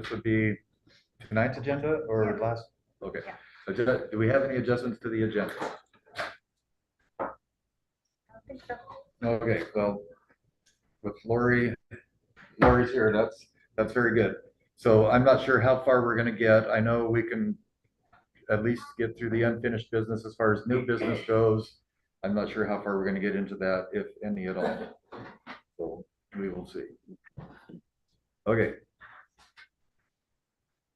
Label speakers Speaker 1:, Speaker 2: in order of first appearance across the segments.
Speaker 1: this would be tonight's agenda or
Speaker 2: Yeah.
Speaker 1: last? Okay.
Speaker 2: Yeah.
Speaker 1: Do we have any adjustments to the agenda?
Speaker 2: I don't think so.
Speaker 1: Okay, well, with Lori's here, that's very good. So I'm not sure how far we're gonna get. I know we can at least get through the unfinished business as far as new business goes. I'm not sure how far we're gonna get into that, if any at all. So we will see. Okay.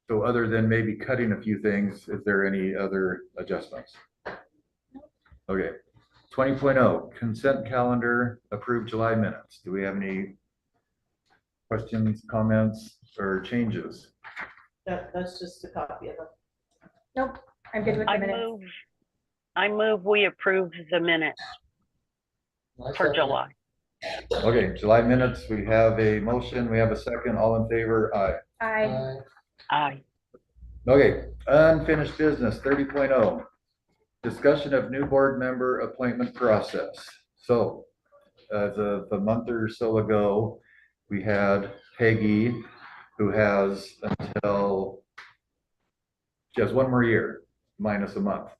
Speaker 1: So other than maybe cutting a few things, is there any other adjustments? Okay. 20.0 consent calendar, approved July minutes. Do we have any questions, comments, or changes?
Speaker 3: That's just a copy of it.
Speaker 2: Nope, I'm good with the minutes.
Speaker 4: I move we approve the minutes for July.
Speaker 1: Okay, July minutes, we have a motion, we have a second, all in favor, aye.
Speaker 4: Aye.
Speaker 1: Okay, unfinished business, 30.0, discussion of new board member appointment process. So, as of a month or so ago, we had Peggy, who has until, she has one more year, minus a month.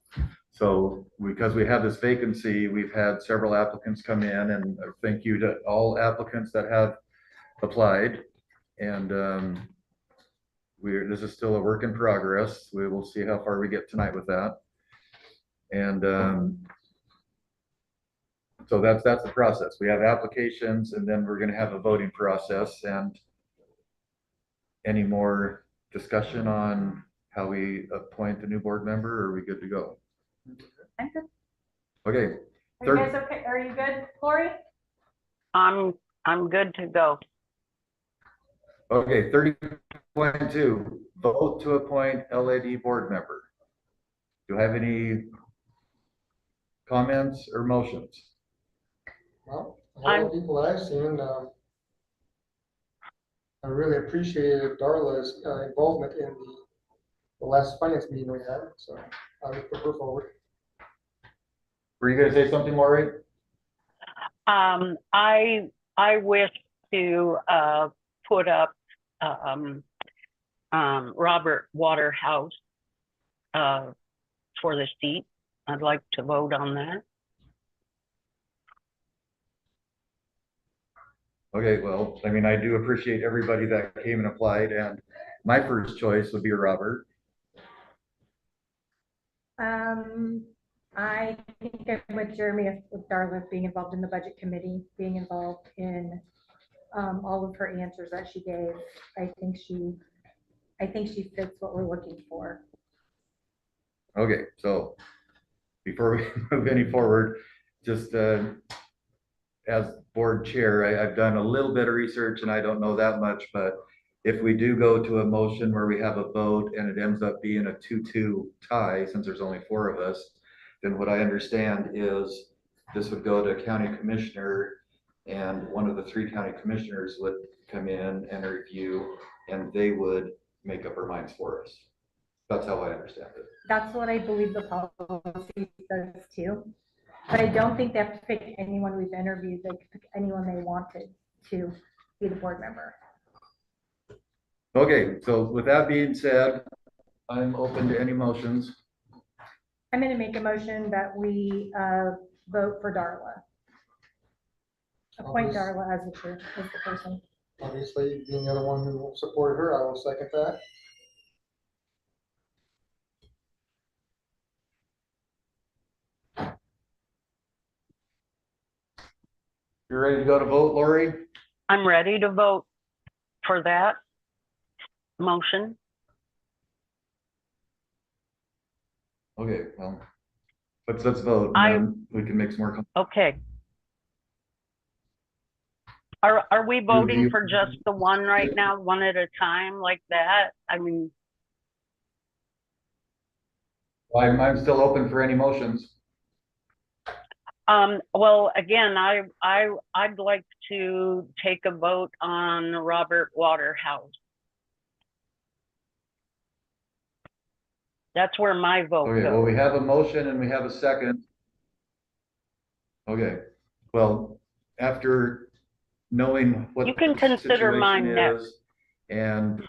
Speaker 1: So because we have this vacancy, we've had several applicants come in, and thank you to all applicants that have applied. And this is still a work in progress. We will see how far we get tonight with that. And so that's the process. We have applications, and then we're going to have a voting process. And any more discussion on how we appoint a new board member, or are we good to go?
Speaker 2: I'm good.
Speaker 1: Okay.
Speaker 2: Are you guys okay? Are you good, Lori?
Speaker 4: I'm good to go.
Speaker 1: Okay, 30.2, vote to appoint LAD board member. Do I have any comments or motions?
Speaker 5: Well, all the people I've seen, I really appreciated Darla's involvement in the last finance meeting we had, so I would put her forward.
Speaker 1: Were you going to say something, Lori?
Speaker 4: I wish to put up Robert Waterhouse for the seat. I'd like to vote on that.
Speaker 1: Okay, well, I mean, I do appreciate everybody that came and applied, and my first choice would be Robert.
Speaker 2: I think I'm with Jeremy with Darla being involved in the budget committee, being involved in all of her answers that she gave. I think she fits what we're looking for.
Speaker 1: Okay, so before we move any forward, just as board chair, I've done a little bit of research, and I don't know that much, but if we do go to a motion where we have a vote and it ends up being a 2-2 tie, since there's only 4 of us, then what I understand is this would go to county commissioner, and one of the 3 county commissioners would come in and review, and they would make up our minds for us. That's how I understand it.
Speaker 2: That's what I believe the policy says too. But I don't think they have to pick anyone we've interviewed. They could pick anyone they wanted to be the board member.
Speaker 1: Okay, so with that being said, I'm open to any motions.
Speaker 2: I'm going to make a motion that we vote for Darla. Appoint Darla as the chair, as the person.
Speaker 5: Obviously, being the other one who supported her, I will second that.
Speaker 1: You're ready to go to vote, Lori?
Speaker 4: I'm ready to vote for that motion.
Speaker 1: Okay, well, let's vote. And then we can make some more.
Speaker 4: Okay. Are we voting for just the one right now, one at a time like that? I mean,
Speaker 1: I'm still open for any motions.
Speaker 4: well, again, I'd like to take a vote on Robert Waterhouse. That's where my vote
Speaker 1: Okay,
Speaker 4: goes.
Speaker 1: well, we have a motion and we have a second. Okay, well, after knowing what
Speaker 4: You can
Speaker 1: the
Speaker 4: consider
Speaker 1: situation
Speaker 4: mine next.
Speaker 1: is and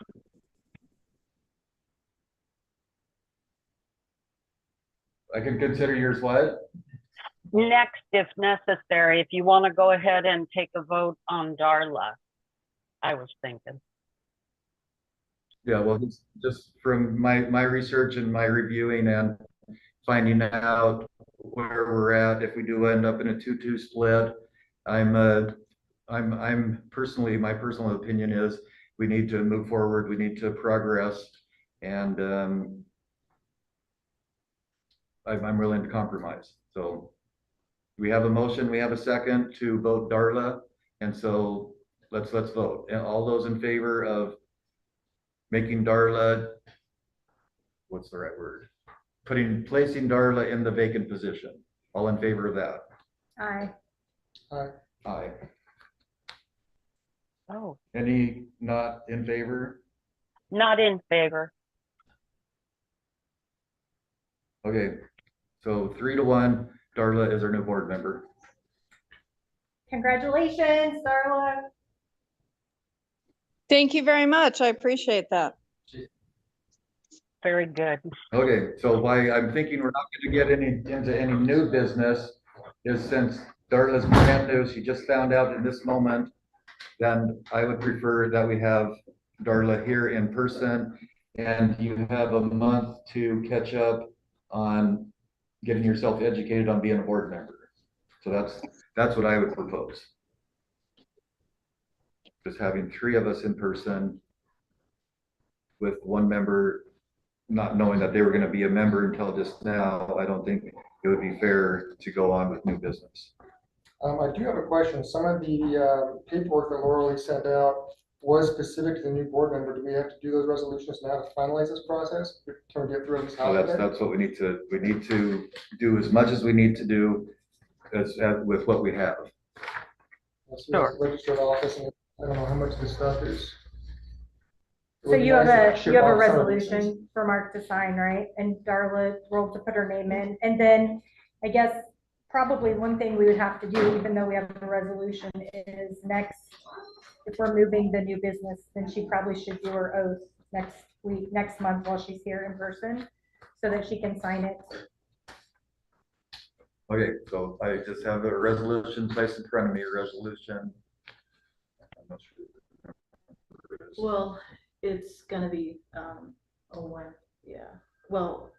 Speaker 1: I can consider yours what?
Speaker 4: Next, if necessary, if you want to go ahead and take a vote on Darla, I was thinking.
Speaker 1: Yeah, well, just from my research and my reviewing and finding out where we're at, if we do end up in a 2-2 split, I'm personally, my personal opinion is we need to move forward, we need to progress, and I'm willing to compromise. So we have a motion, we have a second to vote Darla, and so let's vote. And all those in favor of making Darla, what's the right word? Placing Darla in the vacant position. All in favor of that?
Speaker 2: Aye.
Speaker 1: Aye.
Speaker 4: Oh,
Speaker 1: Any not in favor?
Speaker 4: not in favor.
Speaker 1: Okay, so 3-1, Darla is our new board member.
Speaker 2: Congratulations, Darla.
Speaker 6: Thank you very much. I appreciate that.
Speaker 4: Very good.
Speaker 1: Okay, so why I'm thinking we're not gonna get into any new business is since Darla's brand new, she just found out in this moment, then I would prefer that we have Darla here in person and you have a month to catch up on getting yourself educated on being a board member. So that's what I would propose. Just having 3 of us in person with 1 member not knowing that they were going to be a member until just now. I don't think it would be fair to go on with new business.
Speaker 5: I do have a question. Some of the paperwork that Laura Lee sent out was specific to the new board member. Do we have to do those resolutions now to finalize this process? Can we get through this?
Speaker 1: So that's what we need to do as much as we need to do as with what we have.
Speaker 4: Sure.
Speaker 5: Registered office, and I don't know how much of this stuff is.
Speaker 2: So you have a
Speaker 5: Ship off some of these things.
Speaker 2: resolution for Mark to sign, right? And Darla rolled to put her name in. And then I guess probably one thing we would have to do, even though we have a resolution, is if we're moving the new business, then she probably should do her oath next month while she's here in person so that she can sign it.
Speaker 1: Okay, so I just have a resolution placed in front of me, a resolution. I'm not sure.
Speaker 3: Well, it's gonna be, yeah, well,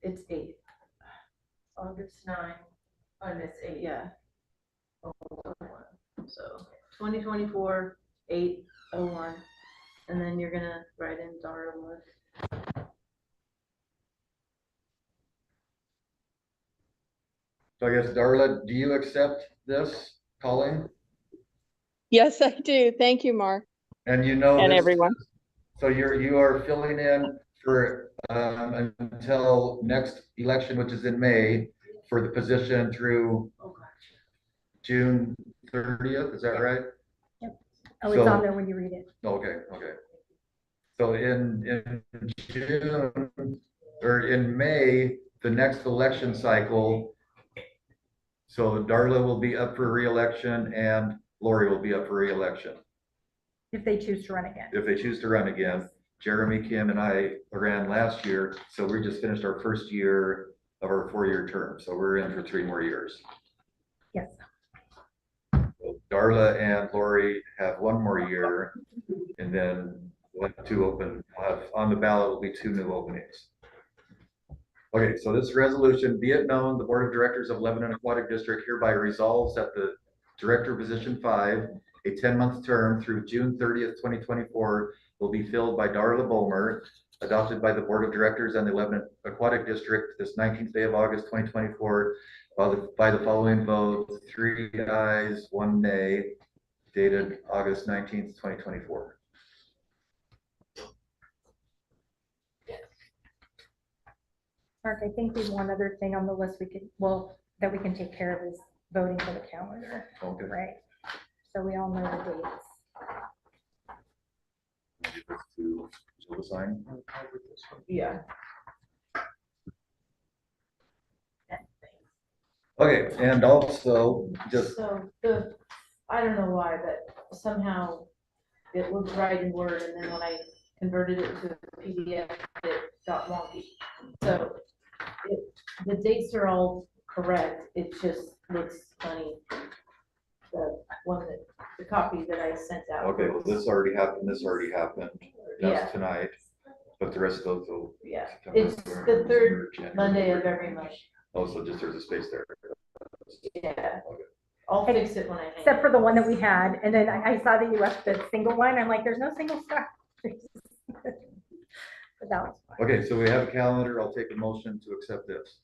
Speaker 3: it's 8. August 9, and it's 8, yeah. So 2024, 8/01, and then you're gonna write in Darla.
Speaker 1: So I guess Darla, do you accept this calling?
Speaker 6: Yes, I do. Thank you, Mark,
Speaker 1: And you know
Speaker 6: and
Speaker 1: this,
Speaker 6: everyone.
Speaker 1: so you are filling in for until next election, which is in May, for the position through
Speaker 3: Oh, gosh.
Speaker 1: June 30th, is that right?
Speaker 2: Oh, it's
Speaker 1: So-
Speaker 2: on there when you read it.
Speaker 1: Okay. So in June, or in May, the next election cycle, so Darla will be up for re-election and Lori will be up for re-election.
Speaker 2: If they choose to run again.
Speaker 1: If they choose to run again. Jeremy, Kim, and I ran last year, so we just finished our first year of our 4-year term, so we're in for 3 more years.
Speaker 2: Yes.
Speaker 1: So Darla and Lori have 1 more year, and then we'll have 2 open, on the ballot will be 2 new openings. Okay, so this resolution, be it known, the Board of Directors of Lebanon Aquatic District hereby resolves that the Director Position 5, a 10-month term through June 30th, 2024, will be filled by Darla Bulmer, adopted by the Board of Directors and the Lebanon Aquatic District this 19th day of August, 2024, by the following vote: 3 ayes, 1 nay, dated August 19th, 2024.
Speaker 2: Mark, I think there's one other thing on the list that we can take care of is voting for the calendar,
Speaker 1: Okay.
Speaker 2: right? So we all know the dates.
Speaker 1: To the sign.
Speaker 3: Yeah.
Speaker 1: Okay, and also just,
Speaker 3: So I don't know why, but somehow it looked right in Word, and then when I converted it to PDF, it got wonky. So the dates are all correct, it just looks funny. The one that, the copy that I sent out.
Speaker 1: Okay, well, this already happened,
Speaker 3: Yeah.
Speaker 1: that's tonight, but the rest of those will.
Speaker 3: Yeah,
Speaker 1: September,
Speaker 3: it's the
Speaker 1: October,
Speaker 3: third
Speaker 1: November, January,
Speaker 3: Monday of
Speaker 1: February,
Speaker 3: every
Speaker 1: March.
Speaker 3: month.
Speaker 1: Oh, so just there's a space there.
Speaker 3: Yeah,
Speaker 1: Okay.
Speaker 3: I'll fix it when I hang
Speaker 2: Except
Speaker 3: it.
Speaker 2: for the one that we had, and then I saw that you left the single one, I'm like, there's no single star. But that was fine.
Speaker 1: Okay, so we have a calendar. I'll take a motion to accept this.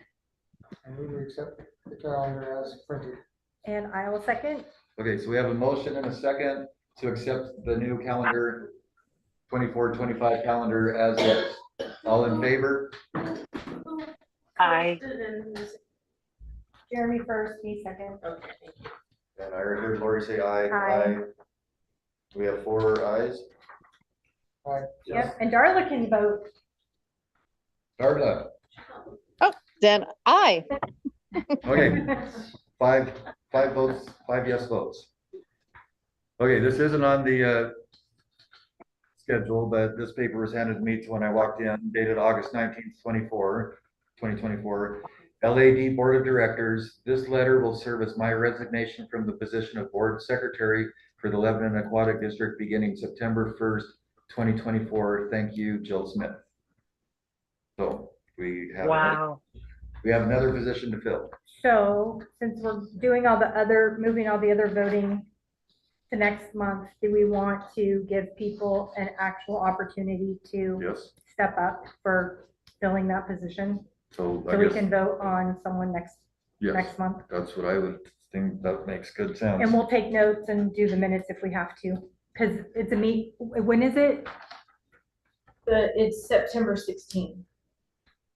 Speaker 5: And we will accept the calendar as printed.
Speaker 2: And I will second.
Speaker 1: Okay, so we have a motion and a second to accept the new calendar, 24-25 calendar as is. All in favor?
Speaker 4: Aye.
Speaker 2: Jeremy first, me second.
Speaker 3: Okay, thank you.
Speaker 1: And I heard Lori say aye.
Speaker 2: Aye.
Speaker 1: We have 4 ayes.
Speaker 2: Yep, and Darla can vote.
Speaker 1: Darla,
Speaker 6: Then I,
Speaker 1: okay, 5 votes, 5 yes votes. Okay, this isn't on the schedule, but this paper was handed to me when I walked in, dated August 19th, 2024. LAD Board of Directors, this letter will serve as my resignation from the position of Board Secretary for the Lebanon Aquatic District beginning September 1st, 2024. Thank you, Jill Smith. So we have,
Speaker 4: Wow.
Speaker 1: we have another position to fill.
Speaker 2: So since we're doing all the other, moving all the other voting to next month, do we want to give people an actual opportunity to
Speaker 1: Yes,
Speaker 2: step up for filling that position?
Speaker 1: so
Speaker 2: So
Speaker 1: I
Speaker 2: we
Speaker 1: guess,
Speaker 2: can vote on someone
Speaker 1: yes,
Speaker 2: next month?
Speaker 1: that's what I would think. That makes good sense.
Speaker 2: And we'll take notes and do the minutes if we have to, because it's a when is it?
Speaker 3: It's September 16th,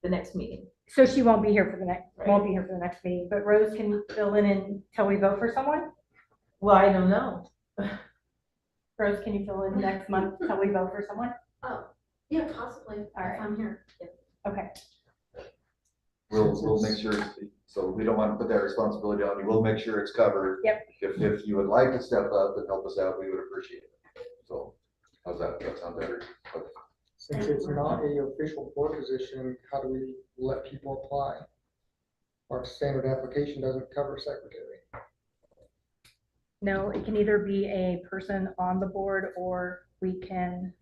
Speaker 3: the next meeting.
Speaker 2: So she won't be here for the next,
Speaker 3: Right.
Speaker 2: won't be here for the next meeting, but Rose can fill in until we vote for someone?
Speaker 3: Well, I don't know.
Speaker 2: Rose, can you fill in next month until we vote for someone?
Speaker 3: Oh, yeah, possibly, if
Speaker 2: right.
Speaker 3: I'm here.
Speaker 2: Okay,
Speaker 1: We'll make sure, so we don't want to put that responsibility on you. We'll make sure it's covered.
Speaker 2: Yep.
Speaker 1: If you would like to step up and help us out, we would appreciate it. So how's that? That sound better? Okay.
Speaker 5: Since it's not a official board position, how do we let people apply? Our standard application doesn't cover secretary.
Speaker 2: no, it can either be a person on the board, or we can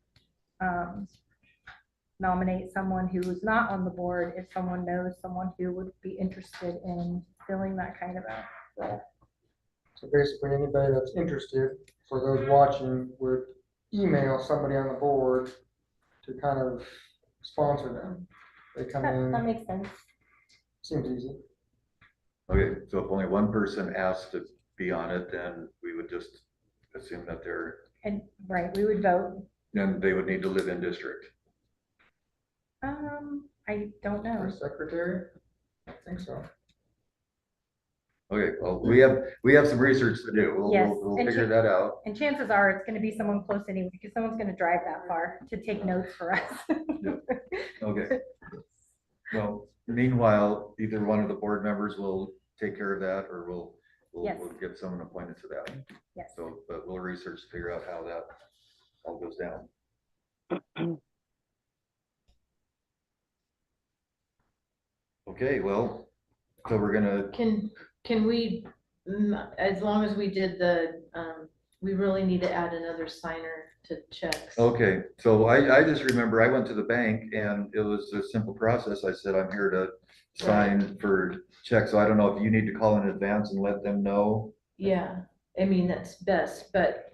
Speaker 2: nominate someone who is not on the board if someone knows someone who would be interested in filling that kind of a role.
Speaker 5: So basically, anybody that's interested, for those watching, would email somebody on the board to kind of sponsor them. They come
Speaker 2: That
Speaker 5: in,
Speaker 2: makes sense.
Speaker 5: seems easy.
Speaker 1: Okay, so if only one person asked to be on it, then we would just assume that
Speaker 2: And, right, we would vote.
Speaker 1: then they would need to live in district.
Speaker 2: I don't
Speaker 5: For
Speaker 2: know.
Speaker 5: secretary, I think so.
Speaker 1: Okay, well, we have some research to do.
Speaker 2: Yes,
Speaker 1: We'll
Speaker 2: and
Speaker 1: figure
Speaker 2: she-
Speaker 1: that out.
Speaker 2: And chances are it's gonna be someone close anyway, because someone's gonna drive that far to take notes for us.
Speaker 1: Okay. Well, meanwhile, either one of the board members will take care of that, or we'll
Speaker 2: Yes.
Speaker 1: get someone appointed to that.
Speaker 2: Yes.
Speaker 1: So, but we'll research to figure out how that all goes down. Okay, well, so we're gonna,
Speaker 3: Can we, as long as we did the, we really need to add another signer to checks.
Speaker 1: okay, so I just remember I went to the bank and it was a simple process. I said, I'm here to sign for checks. So I don't know if you need to call in advance and let them know.
Speaker 3: Yeah, I mean, that's best, but,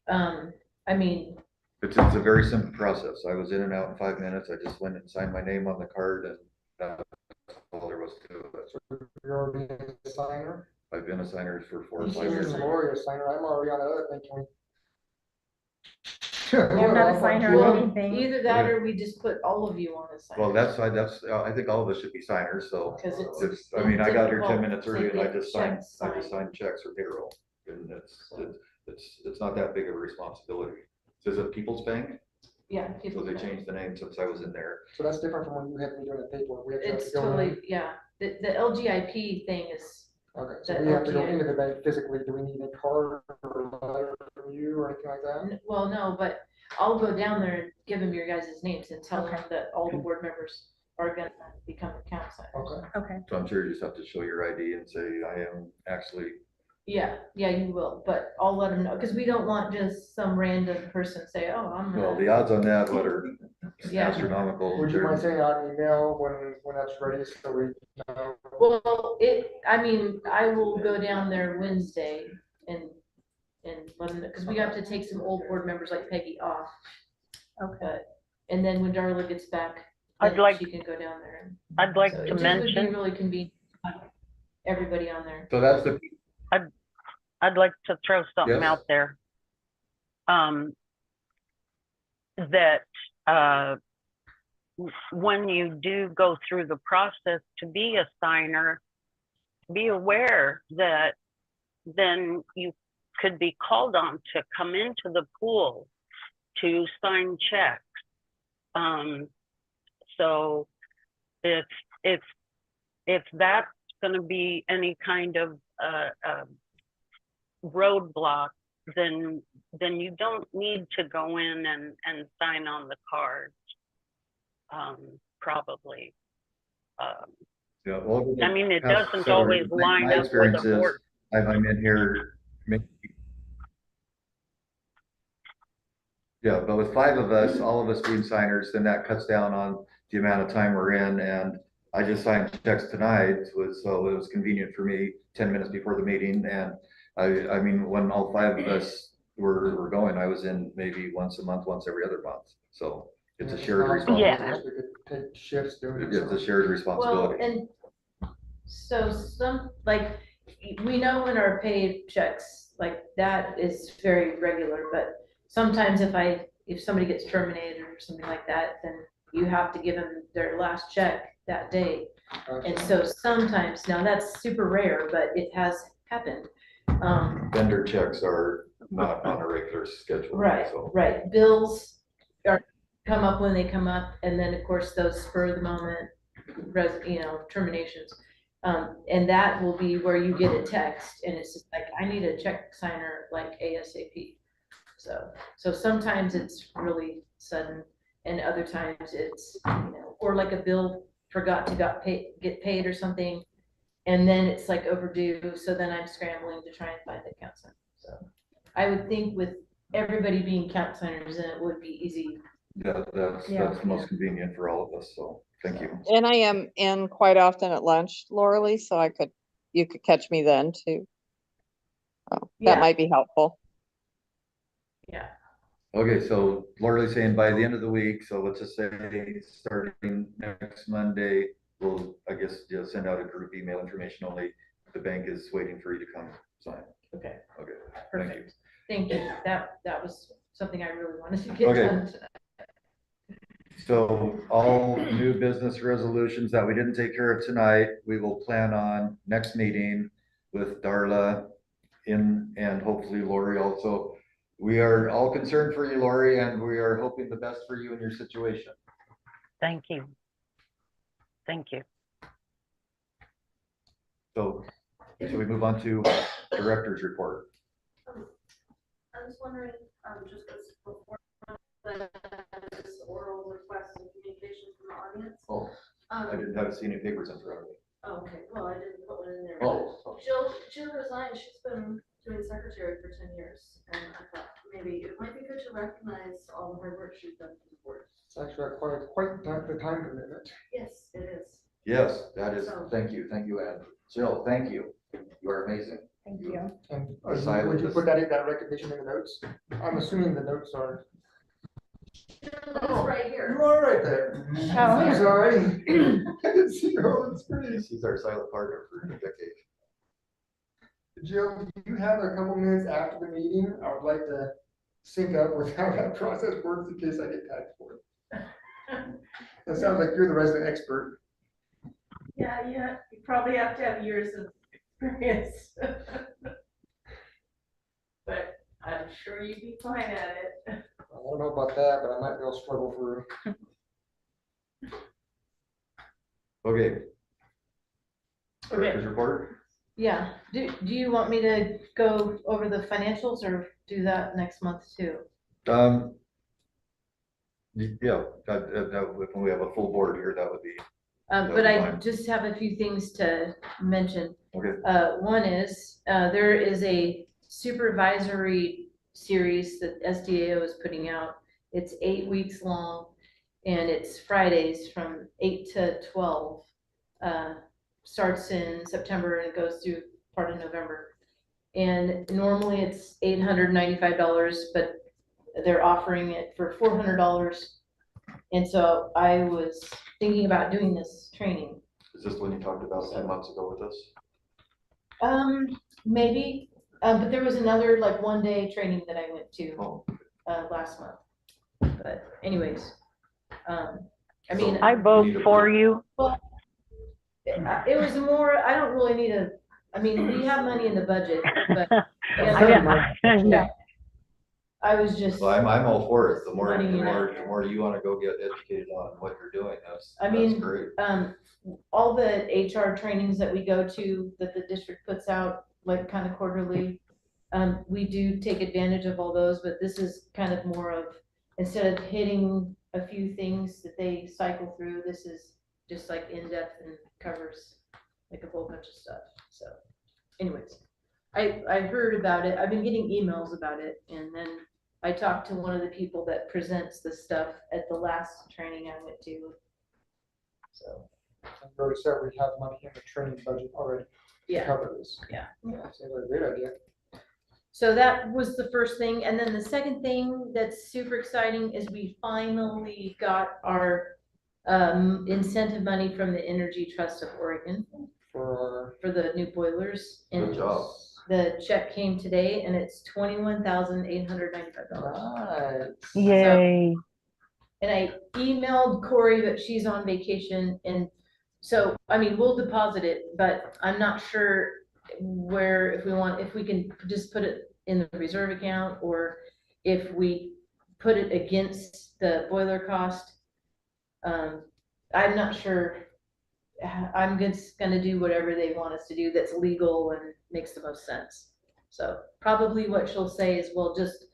Speaker 3: I mean,
Speaker 1: It's a very simple process. I was in and out in 5 minutes. I just went and signed my name on the card, and that's all there was to it.
Speaker 5: You're already a signer.
Speaker 1: I've been a signer for 4 or 5
Speaker 3: Yes.
Speaker 1: years.
Speaker 5: Here's Lori a signer. I'm already on that other thing. Can we?
Speaker 2: I'm not a signer on
Speaker 3: well,
Speaker 2: anything.
Speaker 3: either that or we just put all of you on a sign.
Speaker 1: Well, that's, I think all of us should be signers, so
Speaker 3: Because it's.
Speaker 1: it's, I mean, I got here 10
Speaker 3: difficult
Speaker 1: minutes
Speaker 3: to
Speaker 1: early and I
Speaker 3: get
Speaker 1: just signed,
Speaker 3: checks
Speaker 1: I just
Speaker 3: signed.
Speaker 1: signed checks or payroll. And it's not that big of a responsibility. So is it People's Bank?
Speaker 3: Yeah.
Speaker 1: So
Speaker 3: people
Speaker 1: they
Speaker 3: know.
Speaker 1: changed the name since I was in there.
Speaker 5: So that's different from when you had me doing the paperwork. We have to
Speaker 3: It's
Speaker 5: go in.
Speaker 3: totally, yeah, the LGIP thing is,
Speaker 5: Okay, so
Speaker 3: the
Speaker 5: we have to go
Speaker 3: LGA.
Speaker 5: into the bank physically. Do we need a card or a letter from you or anything like that?
Speaker 3: well, no, but I'll go down there and give them your guys' names and tell them
Speaker 2: Okay.
Speaker 3: that all the board members are gonna become account signers.
Speaker 5: Okay.
Speaker 2: Okay,
Speaker 1: So I'm sure you just have to show your ID and say, I am actually,
Speaker 3: Yeah, you will, but I'll let them know, because we don't want just some random person say, oh, I'm
Speaker 1: well,
Speaker 3: gonna.
Speaker 1: the odds on that, what are
Speaker 3: Yeah.
Speaker 1: astronomical.
Speaker 5: Would you mind
Speaker 1: They're-
Speaker 5: sending out an email when that's ready, so we know?
Speaker 3: Well, I will go down there Wednesday and let them, because we have to take some old board members like Peggy off.
Speaker 2: okay.
Speaker 3: But, and then when Darla gets back,
Speaker 4: I'd
Speaker 3: then
Speaker 4: like-
Speaker 3: she can go down there.
Speaker 4: I'd like
Speaker 3: So it
Speaker 4: to
Speaker 3: just would be
Speaker 4: mention,
Speaker 3: really convenient, everybody on there.
Speaker 1: So that's the,
Speaker 4: I'd like to throw something
Speaker 1: Yes.
Speaker 4: out there. That, when you do go through the process to be a signer, be aware that then you could be called on to come into the pool to sign checks. So if that's gonna be any kind of, roadblock, then you don't need to go in and sign on the cards. Probably.
Speaker 1: yeah, well.
Speaker 4: I mean, it
Speaker 1: past
Speaker 4: doesn't
Speaker 1: several
Speaker 4: always
Speaker 1: years,
Speaker 4: line
Speaker 1: my
Speaker 4: up with
Speaker 1: experience
Speaker 4: the
Speaker 1: is,
Speaker 4: board.
Speaker 1: I'm in here, yeah, but with 5 of us, all of us being signers, then that cuts down on the amount of time we're in, and I just signed checks tonight, so it was convenient for me 10 minutes before the meeting, and I mean, when all 5 of us were going, I was in maybe once a month, once every other month, so it's a shared responsibility.
Speaker 5: We could take shifts doing it.
Speaker 1: It's a shared
Speaker 3: Well,
Speaker 1: responsibility.
Speaker 3: and so we know in our paid checks, like that is very regular, but sometimes if somebody gets terminated or something like that, then you have to give them their last check that day. And so sometimes, now that's super rare, but it has happened.
Speaker 1: Vendor checks are not on a regular schedule.
Speaker 3: Right,
Speaker 1: So.
Speaker 3: right. Bills come up when they come up, and then, of course, those spur of the moment, terminations. And that will be where you get a text, and it's just like, I need a check signer like ASAP. So sometimes it's really sudden, and other times it's, or like a bill forgot to get paid or something, and then it's like overdue, so then I'm scrambling to try and find the account signer. So I would think with everybody being account signers, then it would be easy.
Speaker 1: That's the most convenient for all of us, so thank you.
Speaker 6: And I am in quite often at lunch, Lauralee, so you could catch me then too. Oh,
Speaker 3: Yeah.
Speaker 6: that might be helpful.
Speaker 3: Yeah.
Speaker 1: Okay, so Laura's saying by the end of the week, so let's just say starting next Monday, we'll, I guess, just send out a group email information only. The bank is waiting for you to come sign.
Speaker 3: Okay.
Speaker 1: Okay, thank you.
Speaker 3: Perfect. Thank you. That was something I really wanted to get
Speaker 1: Okay.
Speaker 3: done tonight.
Speaker 1: So all new business resolutions that we didn't take care of tonight, we will plan on next meeting with Darla and hopefully Lori also. We are all concerned for you, Lori, and we are hoping the best for you in your situation.
Speaker 4: Thank you. Thank you.
Speaker 1: So, should we move on to director's report?
Speaker 7: I was wondering, just as before, this oral request and communication from the audience.
Speaker 1: Oh, I didn't have to see any papers in front of me.
Speaker 7: Okay, well, I didn't put one in there.
Speaker 1: Oh,
Speaker 7: Jill resigned, she's been doing secretary for 10 years, and I thought maybe it might be good to recognize all the hard work she's done for the board.
Speaker 5: It's actually quite the time commitment.
Speaker 7: Yes, it is.
Speaker 1: yes, that is, thank you, Ann. Jill, thank you. You are amazing.
Speaker 2: Thank you.
Speaker 5: And
Speaker 1: Aside
Speaker 5: would
Speaker 1: with
Speaker 5: you
Speaker 1: this-
Speaker 5: put that recognition in the notes? I'm assuming the notes are.
Speaker 7: It's right here.
Speaker 5: You are right there.
Speaker 2: Oh.
Speaker 5: I'm sorry. I didn't see her on the screen.
Speaker 1: She's our silent partner for a decade.
Speaker 5: Jill, do you have a couple minutes after the meeting? I would like to sync up with how that process works in case I get tagged for it. It sounds like you're the resident expert.
Speaker 7: Yeah, you probably have to have years of experience. But I'm sure you'd be fine at it.
Speaker 5: I don't know about that, but I might be able to struggle through.
Speaker 1: Okay.
Speaker 3: Okay.
Speaker 1: Director's report?
Speaker 3: Yeah, do you want me to go over the financials or do that next month too?
Speaker 1: Yeah, when we have a full board here, that would be,
Speaker 3: But
Speaker 1: That'd be
Speaker 3: I
Speaker 1: fine.
Speaker 3: just have a few things to mention.
Speaker 1: okay.
Speaker 3: One is, there is a supervisory series that SDAO is putting out. It's 8 weeks long, and it's Fridays from 8 to 12. Starts in September and goes through part of November. And normally it's $895, but they're offering it for $400. And so I was thinking about doing this training.
Speaker 1: Is this one you talked about 10 months ago with us?
Speaker 3: Maybe, but there was another like 1-day training that I went to,
Speaker 1: Oh,
Speaker 3: last month. But anyways, I mean,
Speaker 4: I vote for you.
Speaker 3: it was more, I don't really need I mean, we have money in the budget, but
Speaker 4: Yeah.
Speaker 3: I was just,
Speaker 1: well, I'm all for it. The more,
Speaker 3: Money in
Speaker 1: the more you wanna go get educated on what you're doing, that's
Speaker 3: I mean,
Speaker 1: great.
Speaker 3: all the HR trainings that we go to, that the district puts out, like kind of quarterly, we do take advantage of all those, but this is kind of more of, instead of hitting a few things that they cycle through, this is just like in-depth and covers like a whole bunch of stuff, so anyways. I heard about it, I've been getting emails about it, and then I talked to one of the people that presents the stuff at the last training I went to. So,
Speaker 5: And we already said we have money in the training budget already to
Speaker 3: yeah,
Speaker 5: cover this.
Speaker 3: yeah.
Speaker 5: Seems like a great idea.
Speaker 3: So that was the first thing, and then the second thing that's super exciting is we finally got our incentive money from the Energy Trust of Oregon
Speaker 5: For
Speaker 3: for the new boilers. And
Speaker 1: Good job.
Speaker 3: the check came today and it's $21,895.
Speaker 5: nice.
Speaker 4: Yay.
Speaker 3: And I emailed Corey, but she's on vacation, and so, I mean, we'll deposit it, but I'm not sure where, if we can just put it in the reserve account, or if we put it against the boiler cost. I'm not sure. I'm just gonna do whatever they want us to do that's legal and makes the most sense. So probably what she'll say is, we'll just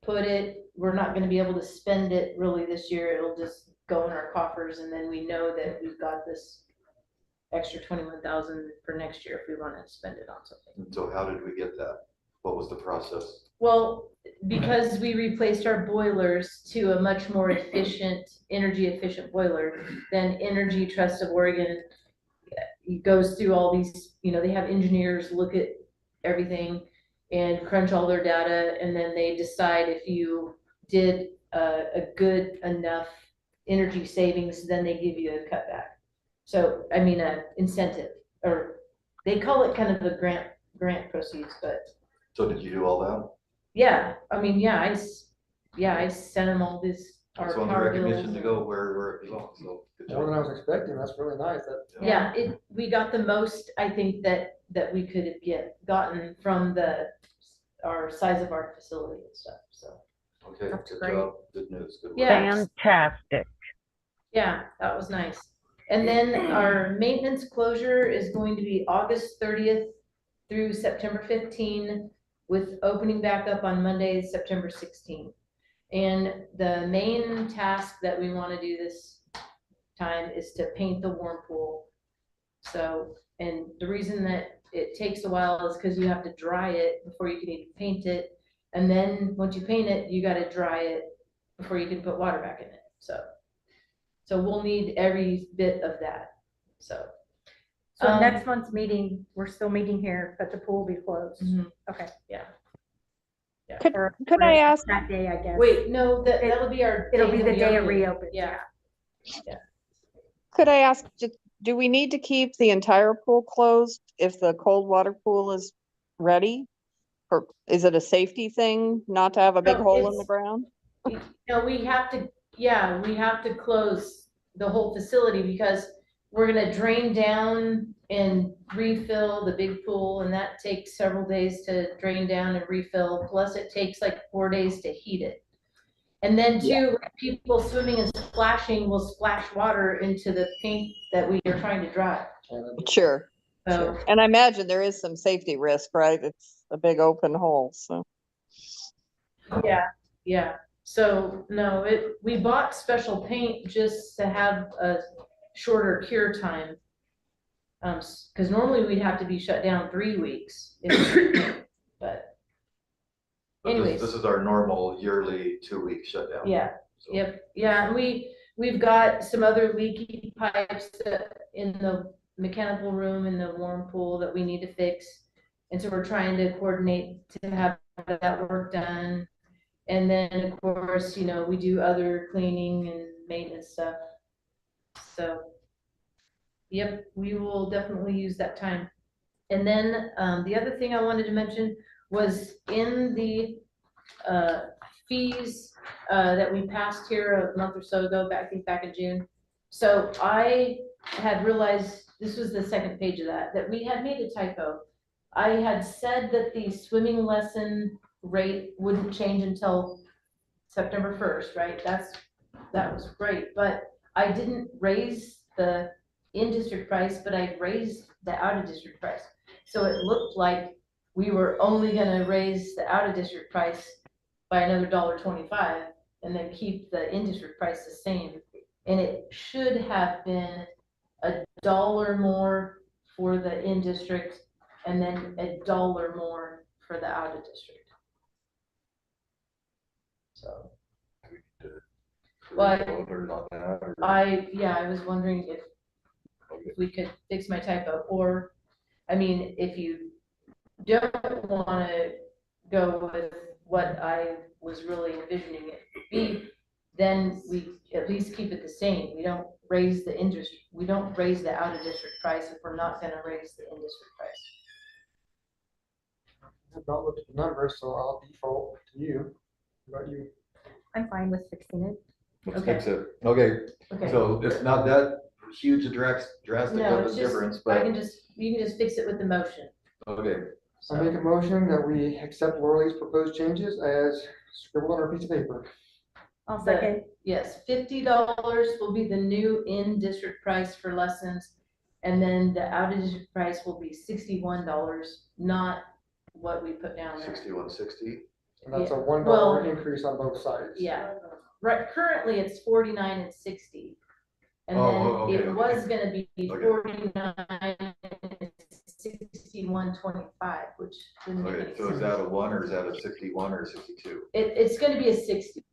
Speaker 3: put it, we're not gonna be able to spend it really this year, it'll just go in our coffers, and then we know that we've got this extra 21,000 for next year if we wanna spend it on something.
Speaker 1: And so how did we get that? What was the process?
Speaker 3: Well, because we replaced our boilers to a much more efficient, energy efficient boiler, then Energy Trust of Oregon goes through all these, they have engineers look at everything and crunch all their data, and then they decide if you did a good enough energy savings, then they give you a cutback. So, I mean, a incentive, or they call it kind of the grant proceeds, but
Speaker 1: So did you do all that?
Speaker 3: yeah, I mean, I sent them all this, our
Speaker 1: That's on the
Speaker 3: power
Speaker 1: recognition to
Speaker 3: bills.
Speaker 1: go where it belongs, so. Good
Speaker 5: More than I
Speaker 1: job.
Speaker 5: was expecting. That's really nice. That,
Speaker 3: Yeah, we got the most, I think, that we could have gotten from our size of our facility and stuff, so.
Speaker 1: Okay,
Speaker 2: That's
Speaker 1: good
Speaker 2: great.
Speaker 1: job. Good news. Good work.
Speaker 3: Yeah.
Speaker 4: Fantastic.
Speaker 3: Yeah, that was nice. And then our maintenance closure is going to be August 30th through September 15, with opening back up on Monday, September 16. And the main task that we want to do this time is to paint the warm pool. So, and the reason that it takes a while is because you have to dry it before you can even paint it. And then once you paint it, you got to dry it before you can put water back in it. So we'll need every bit of that, so.
Speaker 2: So next month's meeting, we're still meeting here, but the pool will be closed.
Speaker 3: Mhm.
Speaker 2: Okay.
Speaker 3: Yeah.
Speaker 2: Or-
Speaker 6: Could
Speaker 2: or
Speaker 6: I ask,
Speaker 2: That day, I guess.
Speaker 3: Wait, no, that'll be our.
Speaker 2: It'll be the day it
Speaker 3: reopen.
Speaker 2: reopens.
Speaker 3: Yeah,
Speaker 6: could I ask, do we need to keep the entire pool closed if the cold water pool is ready? Or is it a safety thing not to have a big
Speaker 3: No,
Speaker 6: hole in the
Speaker 3: it's-
Speaker 6: ground?
Speaker 3: no, we have to close the whole facility, because we're gonna drain down and refill the big pool, and that takes several days to drain down and refill, plus it takes like 4 days to heat it. And then too, people swimming and splashing will splash water into the paint that we are trying to dry.
Speaker 6: Sure,
Speaker 3: So,
Speaker 6: sure. And I imagine there is some safety risk, right? It's a big open hole, so.
Speaker 3: yeah. So, no, we bought special paint just to have a shorter cure time. Cause normally we'd have to be shut down 3 weeks, but
Speaker 1: But
Speaker 3: anyways.
Speaker 1: this is our normal yearly 2-week shutdown.
Speaker 3: Yeah,
Speaker 1: So-
Speaker 3: yep, yeah, and we've got some other leaky pipes in the mechanical room in the warm pool that we need to fix. And so we're trying to coordinate to have that work done. And then, of course, you know, we do other cleaning and maintenance stuff. So, yep, we will definitely use that time. And then, the other thing I wanted to mention was in the, fees, that we passed here a month or so ago, I think back in June. So I had realized, this was the second page of that we had made a typo. I had said that the swimming lesson rate wouldn't change until September 1st, right? That was great, but I didn't raise the in-district price, but I raised the out-of-district price. So it looked like we were only gonna raise the out-of-district price by another $1.25 and then keep the in-district price the same. And it should have been $1 more for the in-district and then $1 more for the out-of-district. So, Well, I was wondering if we could fix my typo, or, I mean, if you don't wanna go with what I was really envisioning it to be, then we at least keep it the same. We don't raise the out-of-district price if we're not gonna raise the in-district price.
Speaker 5: I've not looked at the numbers, so I'll default to you. What about you?
Speaker 2: I'm fine with fixing it.
Speaker 1: Let's
Speaker 3: Okay.
Speaker 1: fix it. Okay,
Speaker 3: Okay.
Speaker 1: so it's not that huge a drastic
Speaker 3: No,
Speaker 1: of a
Speaker 3: it's just,
Speaker 1: difference,
Speaker 3: you
Speaker 1: but,
Speaker 3: can just fix it with the motion.
Speaker 1: okay.
Speaker 5: I make a motion that we accept Lori's proposed changes as scribbled on our piece of paper.
Speaker 2: I'll second.
Speaker 3: Yes, $50 will be the new in-district price for lessons, and then the out-of-district price will be $61, not what we put down there.
Speaker 1: 6160.
Speaker 5: And that's a
Speaker 3: Yeah.
Speaker 5: $1
Speaker 3: Well,
Speaker 5: increase on both sides.
Speaker 3: Yeah, right, currently it's 49 and 60. And
Speaker 1: Oh,
Speaker 3: then
Speaker 1: okay,
Speaker 3: it was gonna be
Speaker 1: Okay.
Speaker 3: 49 and 61.25, which didn't make
Speaker 1: Okay,
Speaker 3: any
Speaker 1: so is
Speaker 3: sense.
Speaker 1: that a 1 or is that a 61 or a 62?
Speaker 3: It's gonna be a 60.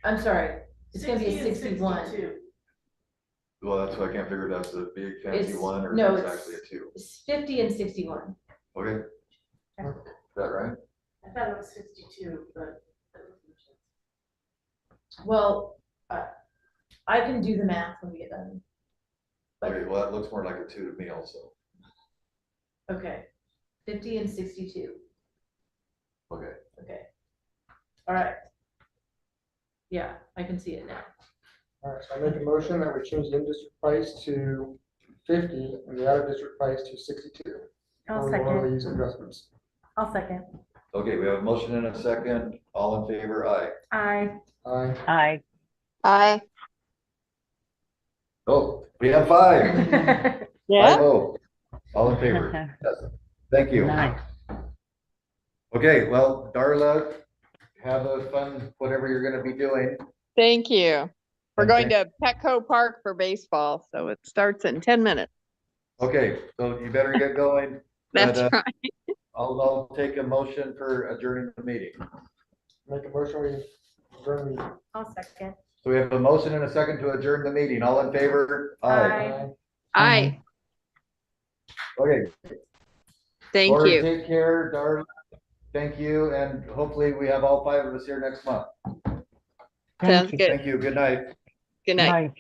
Speaker 3: I'm sorry, it's gonna be a
Speaker 7: 60 and
Speaker 3: 61.
Speaker 7: 62.
Speaker 1: Well, that's why I can't figure if that's a big fancy
Speaker 3: It's-
Speaker 1: one or
Speaker 3: no,
Speaker 1: if it's
Speaker 3: it's-
Speaker 1: actually a 2.
Speaker 3: It's 50 and 61.
Speaker 1: Okay. Is that right?
Speaker 7: I thought it was 62, but.
Speaker 3: Well, I can do the math when we get done. But-
Speaker 1: Okay, well, that looks more like a 2 to me also.
Speaker 3: Okay, 50 and 62.
Speaker 1: Okay.
Speaker 3: Okay. All right. Yeah, I can see it now.
Speaker 5: All right, so I make a motion that we change the in-district price to 50 and the out-of-district price to 62.
Speaker 2: I'll
Speaker 5: for
Speaker 2: second.
Speaker 5: Lori's adjustments.
Speaker 2: I'll second.
Speaker 1: Okay, we have a motion and a second. All in favor, aye.
Speaker 2: Aye.
Speaker 5: Aye.
Speaker 4: Aye.
Speaker 6: Aye.
Speaker 1: Oh, we have 5.
Speaker 6: Yeah.
Speaker 1: 5-0. All in favor. Yes. Thank you.
Speaker 4: Nice.
Speaker 1: Okay, well, Darla, have a fun, whatever you're gonna be doing.
Speaker 6: Thank you. We're
Speaker 1: And
Speaker 6: going to Petco Park for baseball, so it starts in 10 minutes.
Speaker 1: Okay, so you better get going.
Speaker 6: That's
Speaker 1: But,
Speaker 6: right.
Speaker 1: I'll take a motion for adjourning the meeting.
Speaker 5: Make a motion, we adjourn the meeting.
Speaker 2: I'll second.
Speaker 1: So we have a motion and a second to adjourn the meeting. All in favor?
Speaker 2: Aye.
Speaker 6: Aye.
Speaker 1: Okay.
Speaker 6: Thank
Speaker 1: Lori,
Speaker 6: you.
Speaker 1: Take care, Darla. Thank you, and hopefully we have all 5 of us here next month.
Speaker 6: Sounds good.
Speaker 1: Thank you. Good night.
Speaker 6: Good night.
Speaker 4: Nice.